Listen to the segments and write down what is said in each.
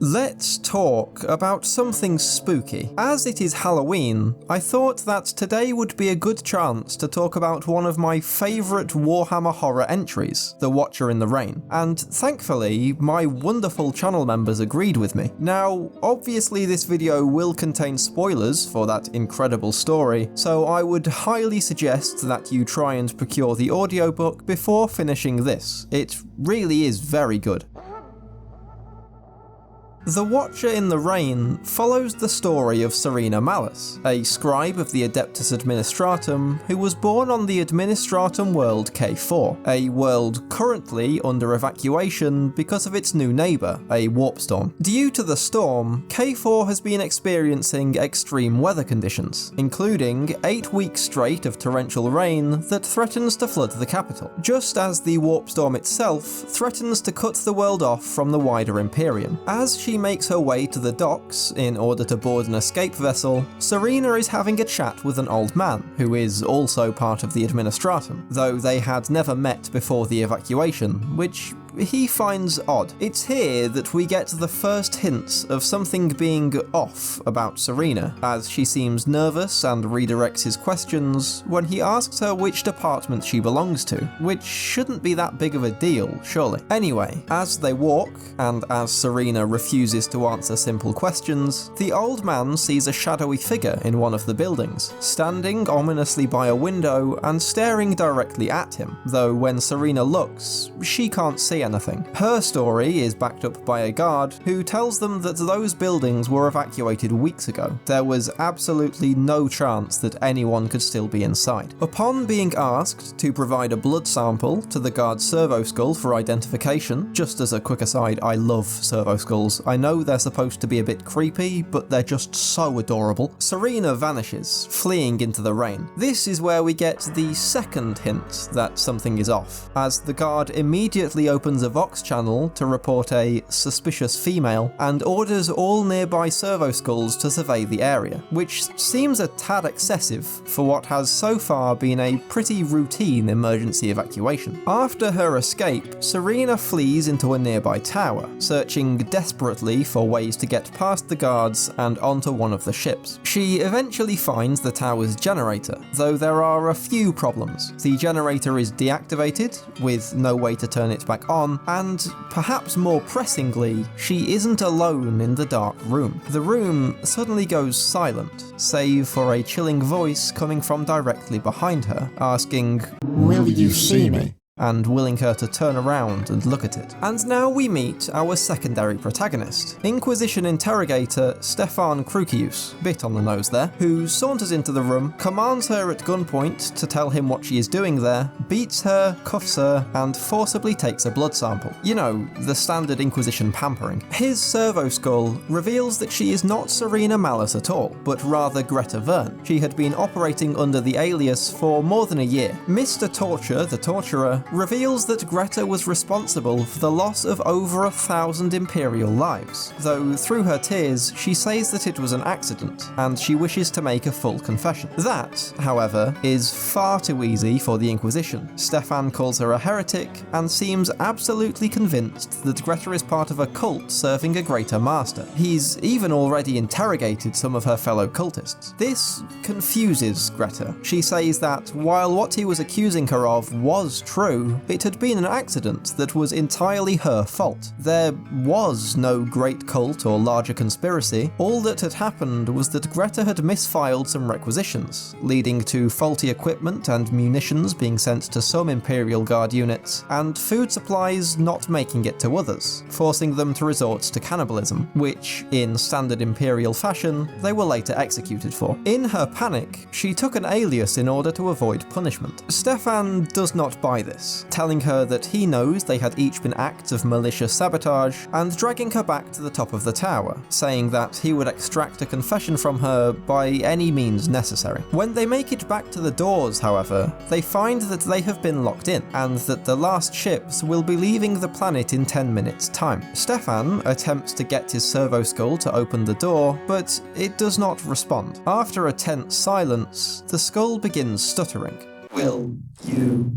Let's talk about something spooky. As it is Halloween, I thought that today would be a good chance to talk about one of my favourite Warhammer horror entries, The Watcher in the Rain, and thankfully my wonderful channel members agreed with me. Now, obviously this video will contain spoilers for that incredible story, so I would highly suggest that you try and procure the audiobook before finishing this. It really is very good. The Watcher in the Rain follows the story of Serena Malus, a scribe of the Adeptus Administratum who was born on the Administratum world K4, a world currently under evacuation because of its new neighbour, a warp storm. Due to the storm, K4 has been experiencing extreme weather conditions, including 8 weeks straight of torrential rain that threatens to flood the capital, just as the warp storm itself threatens to cut the world off from the wider Imperium. As she makes her way to the docks in order to board an escape vessel, Serena is having a chat with an old man, who is also part of the Administratum, though they had never met before the evacuation, which he finds odd. It's here that we get the first hints of something being off about Serena, as she seems nervous and redirects his questions when he asks her which department she belongs to, which shouldn't be that big of a deal, surely. Anyway, as they walk, and as Serena refuses to answer simple questions, the old man sees a shadowy figure in one of the buildings, standing ominously by a window and staring directly at him, though when Serena looks, she can't see anything. Her story is backed up by a guard who tells them that those buildings were evacuated weeks ago. There was absolutely no chance that anyone could still be inside. Upon being asked to provide a blood sample to the guard's servo skull for identification, just as a quick aside, I love servo skulls. I know they're supposed to be a bit creepy, but they're just so adorable. Serena vanishes, fleeing into the rain. This is where we get the second hint that something is off, as the guard immediately opens a Vox channel to report a suspicious female and orders all nearby servo skulls to survey the area, which seems a tad excessive for what has so far been a pretty routine emergency evacuation. After her escape, Serena flees into a nearby tower, searching desperately for ways to get past the guards and onto one of the ships. She eventually finds the tower's generator, though there are a few problems. The generator is deactivated, with no way to turn it back on, and perhaps more pressingly, she isn't alone in the dark room. The room suddenly goes silent, save for a chilling voice coming from directly behind her, asking, "Will you see me?" and willing her to turn around and look at it. And now we meet our secondary protagonist, Inquisition interrogator Stefan Krukius, bit on the nose there, who saunters into the room, commands her at gunpoint to tell him what she is doing there, beats her, cuffs her, and forcibly takes a blood sample. You know, the standard Inquisition pampering. His servo skull reveals that she is not Serena Malus at all, but rather Greta Verne. She had been operating under the alias for more than a year. Mr. Torture, the torturer, reveals that Greta was responsible for the loss of over 1,000 Imperial lives, though through her tears she says that it was an accident, and she wishes to make a full confession. That, however, is far too easy for the Inquisition. Stefan calls her a heretic, and seems absolutely convinced that Greta is part of a cult serving a greater master. He's even already interrogated some of her fellow cultists. This confuses Greta. She says that while what he was accusing her of was true, it had been an accident that was entirely her fault. There was no great cult or larger conspiracy. All that had happened was that Greta had misfiled some requisitions, leading to faulty equipment and munitions being sent to some Imperial Guard units, and food supplies not making it to others, forcing them to resort to cannibalism, which, in standard Imperial fashion, they were later executed for. In her panic, she took an alias in order to avoid punishment. Stefan does not buy this, telling her that he knows they had each been acts of malicious sabotage, and dragging her back to the top of the tower, saying that he would extract a confession from her by any means necessary. When they make it back to the doors, however, they find that they have been locked in, and that the last ships will be leaving the planet in 10 minutes' time. Stefan attempts to get his servo skull to open the door, but it does not respond. After a tense silence, the skull begins stuttering. Will you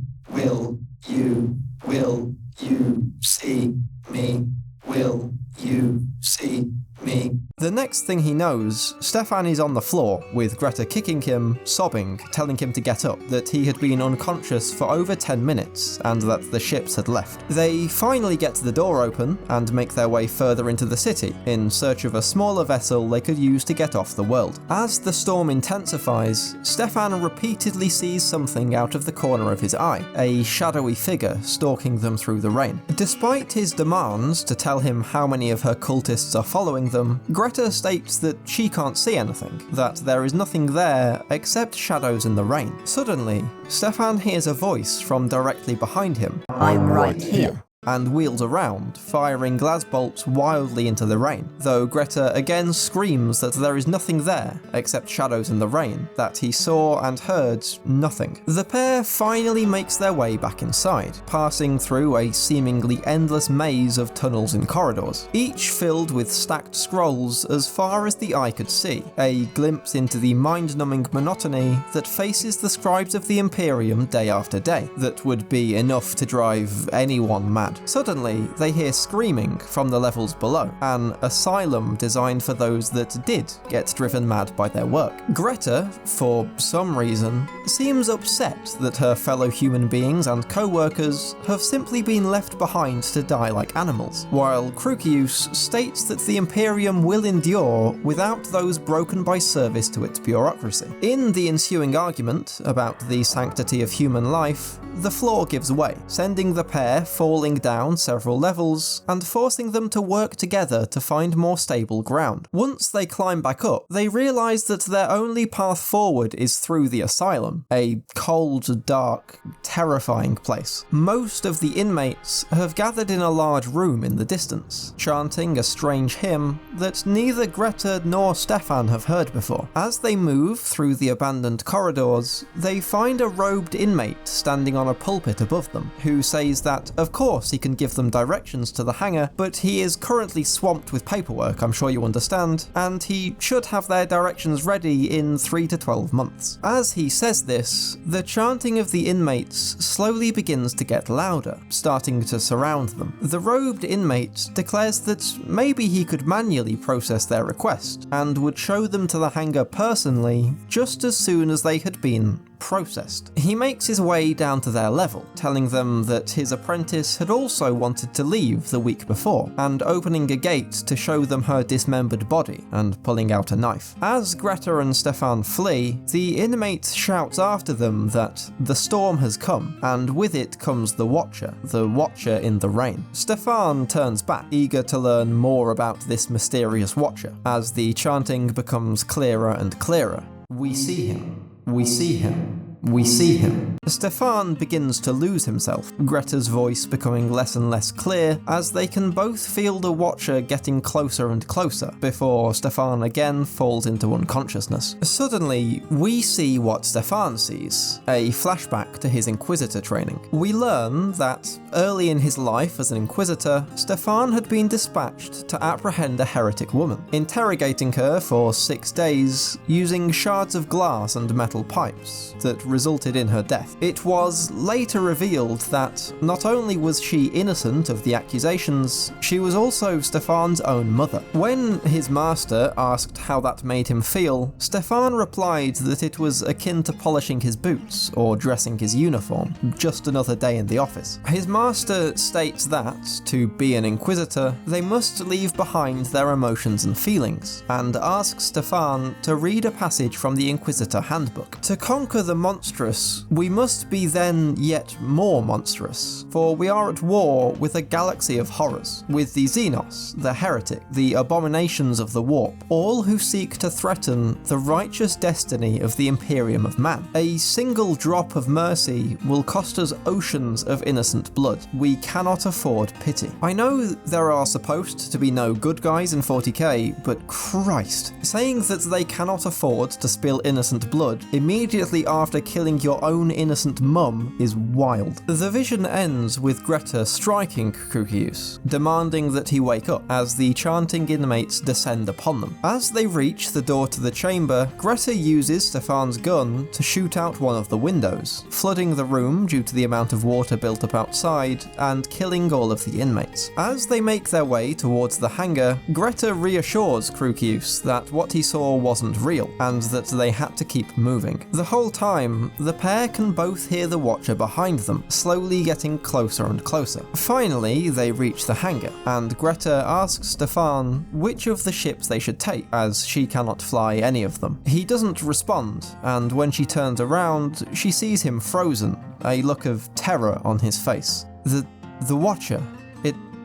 see me? Will you see me? The next thing he knows, Stefan is on the floor, with Greta kicking him, sobbing, telling him to get up, that he had been unconscious for over 10 minutes, and that the ships had left. They finally get the door open, and make their way further into the city, in search of a smaller vessel they could use to get off the world. As the storm intensifies, Stefan repeatedly sees something out of the corner of his eye, a shadowy figure stalking them through the rain. Despite his demands to tell him how many of her cultists are following them, Greta states that she can't see anything, that there is nothing there except shadows in the rain. Suddenly, Stefan hears a voice from directly behind him. I'm right here. And wheels around, firing glass bolts wildly into the rain, though Greta again screams that there is nothing there except shadows in the rain, that he saw and heard nothing. The pair finally makes their way back inside, passing through a seemingly endless maze of tunnels and corridors, each filled with stacked scrolls as far as the eye could see, a glimpse into the mind-numbing monotony that faces the scribes of the Imperium day after day, that would be enough to drive anyone mad. Suddenly, they hear screaming from the levels below, an asylum designed for those that did get driven mad by their work. Greta, for some reason, seems upset that her fellow human beings and co-workers have simply been left behind to die like animals, while Crucius states that the Imperium will endure without those broken by service to its bureaucracy. In the ensuing argument about the sanctity of human life, the floor gives way, sending the pair falling down several levels and forcing them to work together to find more stable ground. Once they climb back up, they realise that their only path forward is through the asylum, a cold, dark, terrifying place. Most of the inmates have gathered in a large room in the distance, chanting a strange hymn that neither Greta nor Stefan have heard before. As they move through the abandoned corridors, they find a robed inmate standing on a pulpit above them, who says that, of course, he can give them directions to the hangar, but he is currently swamped with paperwork, I'm sure you understand, and he should have their directions ready in 3 to 12 months. As he says this, the chanting of the inmates slowly begins to get louder, starting to surround them. The robed inmate declares that maybe he could manually process their request, and would show them to the hangar personally just as soon as they had been processed. He makes his way down to their level, telling them that his apprentice had also wanted to leave the week before, and opening a gate to show them her dismembered body, and pulling out a knife. As Greta and Stefan flee, the inmate shouts after them that the storm has come, and with it comes the Watcher in the rain. Stefan turns back, eager to learn more about this mysterious Watcher, as the chanting becomes clearer and clearer. We see him. We see him. We see him. Stefan begins to lose himself, Greta's voice becoming less and less clear as they can both feel the Watcher getting closer and closer, before Stefan again falls into unconsciousness. Suddenly, we see what Stefan sees, a flashback to his inquisitor training. We learn that early in his life as an inquisitor, Stefan had been dispatched to apprehend a heretic woman, interrogating her for 6 days using shards of glass and metal pipes that resulted in her death. It was later revealed that not only was she innocent of the accusations, she was also Stefan's own mother. When his master asked how that made him feel, Stefan replied that it was akin to polishing his boots or dressing his uniform, just another day in the office. His master states that, to be an inquisitor, they must leave behind their emotions and feelings, and asks Stefan to read a passage from the Inquisitor Handbook. To conquer the monstrous, we must be then yet more monstrous, for we are at war with a galaxy of horrors, with the Xenos, the heretic, the abominations of the warp, all who seek to threaten the righteous destiny of the Imperium of Man. A single drop of mercy will cost us oceans of innocent blood. We cannot afford pity. I know there are supposed to be no good guys in 40k, but Christ, saying that they cannot afford to spill innocent blood immediately after killing your own innocent mum is wild. The vision ends with Greta striking Krukius, demanding that he wake up as the chanting inmates descend upon them. As they reach the door to the chamber, Greta uses Stefan's gun to shoot out one of the windows, flooding the room due to the amount of water built up outside and killing all of the inmates. As they make their way towards the hangar, Greta reassures Krukius that what he saw wasn't real and that they had to keep moving. The whole time, the pair can both hear the Watcher behind them, slowly getting closer and closer. Finally, they reach the hangar, and Greta asks Stefan which of the ships they should take, as she cannot fly any of them. He doesn't respond, and when she turns around, she sees him frozen, a look of terror on his face. The Watcher,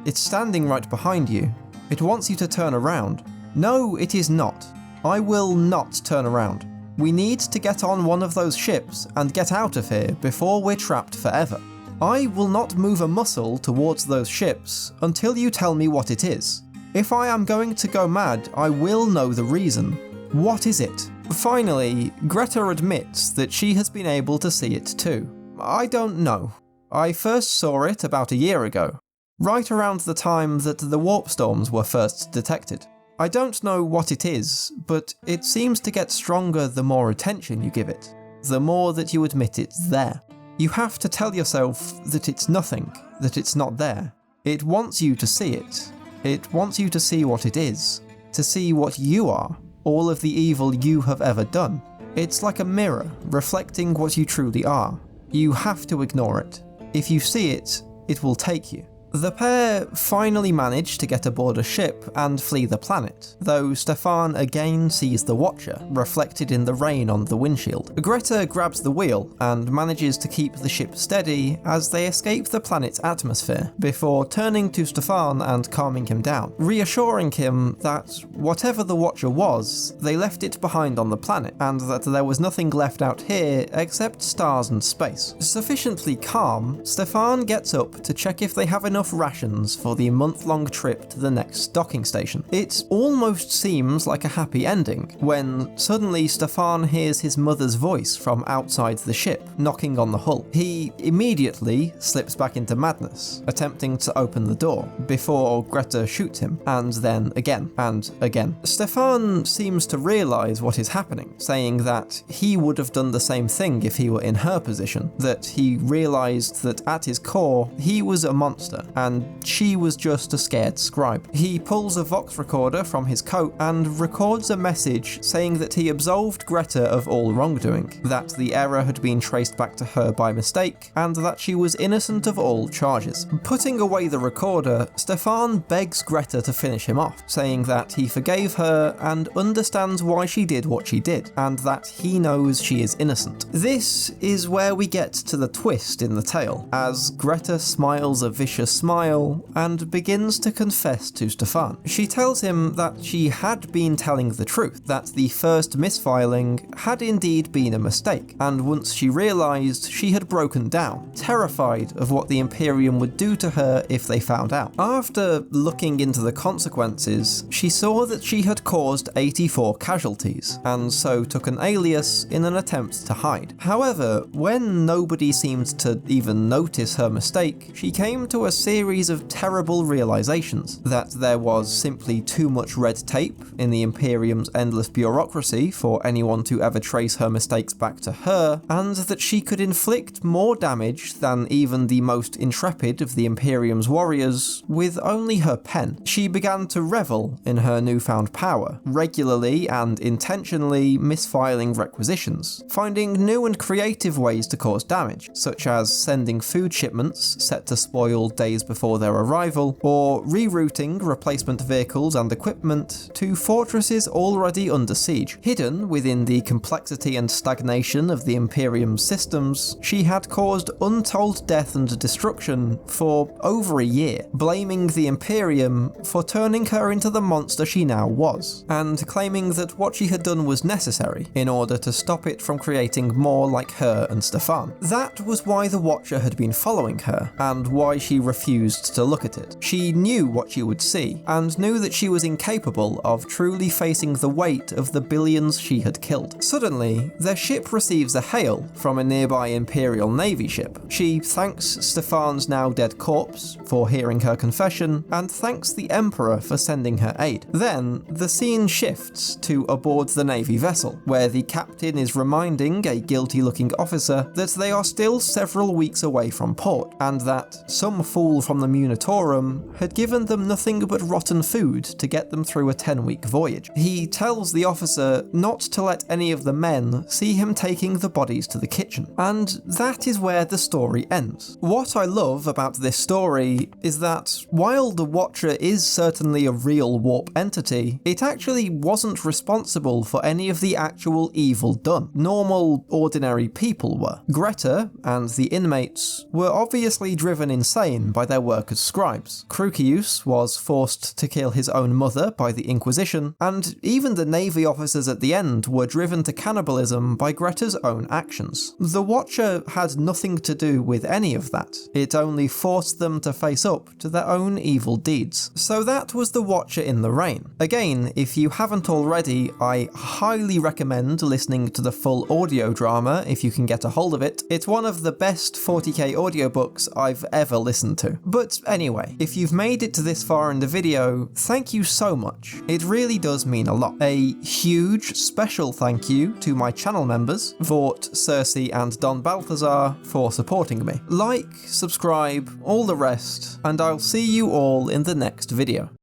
it's standing right behind you. It wants you to turn around. No, it is not. I will not turn around. We need to get on one of those ships and get out of here before we're trapped forever. I will not move a muscle towards those ships until you tell me what it is. If I am going to go mad, I will know the reason. What is it? Finally, Greta admits that she has been able to see it too. I don't know. I first saw it about a year ago, right around the time that the warp storms were first detected. I don't know what it is, but it seems to get stronger the more attention you give it, the more that you admit it's there. You have to tell yourself that it's nothing, that it's not there. It wants you to see it. It wants you to see what it is, to see what you are, all of the evil you have ever done. It's like a mirror, reflecting what you truly are. You have to ignore it. If you see it, it will take you. The pair finally manage to get aboard a ship and flee the planet, though Stefan again sees the Watcher, reflected in the rain on the windshield. Greta grabs the wheel and manages to keep the ship steady as they escape the planet's atmosphere, before turning to Stefan and calming him down, reassuring him that whatever the Watcher was, they left it behind on the planet, and that there was nothing left out here except stars and space. Sufficiently calm, Stefan gets up to check if they have enough rations for the month-long trip to the next docking station. It almost seems like a happy ending, when suddenly Stefan hears his mother's voice from outside the ship, knocking on the hull. He immediately slips back into madness, attempting to open the door, before Greta shoots him, and then again, and again. Stefan seems to realise what is happening, saying that he would have done the same thing if he were in her position, that he realised that at his core, he was a monster, and she was just a scared scribe. He pulls a Vox recorder from his coat and records a message saying that he absolved Greta of all wrongdoing, that the error had been traced back to her by mistake, and that she was innocent of all charges. Putting away the recorder, Stefan begs Greta to finish him off, saying that he forgave her and understands why she did what she did, and that he knows she is innocent. This is where we get to the twist in the tale, as Greta smiles a vicious smile and begins to confess to Stefan. She tells him that she had been telling the truth, that the first misfiling had indeed been a mistake, and once she realised, she had broken down, terrified of what the Imperium would do to her if they found out. After looking into the consequences, she saw that she had caused 84 casualties, and so took an alias in an attempt to hide. However, when nobody seemed to even notice her mistake, she came to a series of terrible realizations, that there was simply too much red tape in the Imperium's endless bureaucracy for anyone to ever trace her mistakes back to her, and that she could inflict more damage than even the most intrepid of the Imperium's warriors with only her pen. She began to revel in her newfound power, regularly and intentionally misfiling requisitions, finding new and creative ways to cause damage, such as sending food shipments set to spoil days before their arrival, or rerouting replacement vehicles and equipment to fortresses already under siege. Hidden within the complexity and stagnation of the Imperium's systems, she had caused untold death and destruction for over a year, blaming the Imperium for turning her into the monster she now was, and claiming that what she had done was necessary in order to stop it from creating more like her and Stefan. That was why the Watcher had been following her, and why she refused refused to look at it. She knew what she would see, and knew that she was incapable of truly facing the weight of the billions she had killed. Suddenly, their ship receives a hail from a nearby Imperial Navy ship. She thanks Stefan's now dead corpse for hearing her confession, and thanks the Emperor for sending her aid. Then, the scene shifts to aboard the Navy vessel, where the captain is reminding a guilty-looking officer that they are still several weeks away from port, and that some fool from the Munitorum had given them nothing but rotten food to get them through a 10-week voyage. He tells the officer not to let any of the men see him taking the bodies to the kitchen. And that is where the story ends. What I love about this story is that while the Watcher is certainly a real warp entity, it actually wasn't responsible for any of the actual evil done. Normal, ordinary people were. Greta and the inmates were obviously driven insane by their work as scribes. Crucius was forced to kill his own mother by the Inquisition, and even the Navy officers at the end were driven to cannibalism by Greta's own actions. The Watcher had nothing to do with any of that. It only forced them to face up to their own evil deeds. So that was The Watcher in the Rain. Again, if you haven't already, I highly recommend listening to the full audio drama if you can get a hold of it. It's one of the best 40k audiobooks I've ever listened to. But anyway, if you've made it to this far in the video, thank you so much. It really does mean a lot. A huge special thank you to my channel members, Vort, Cersei and Don Balthazar, for supporting me. Like, subscribe, all the rest, and I'll see you all in the next video.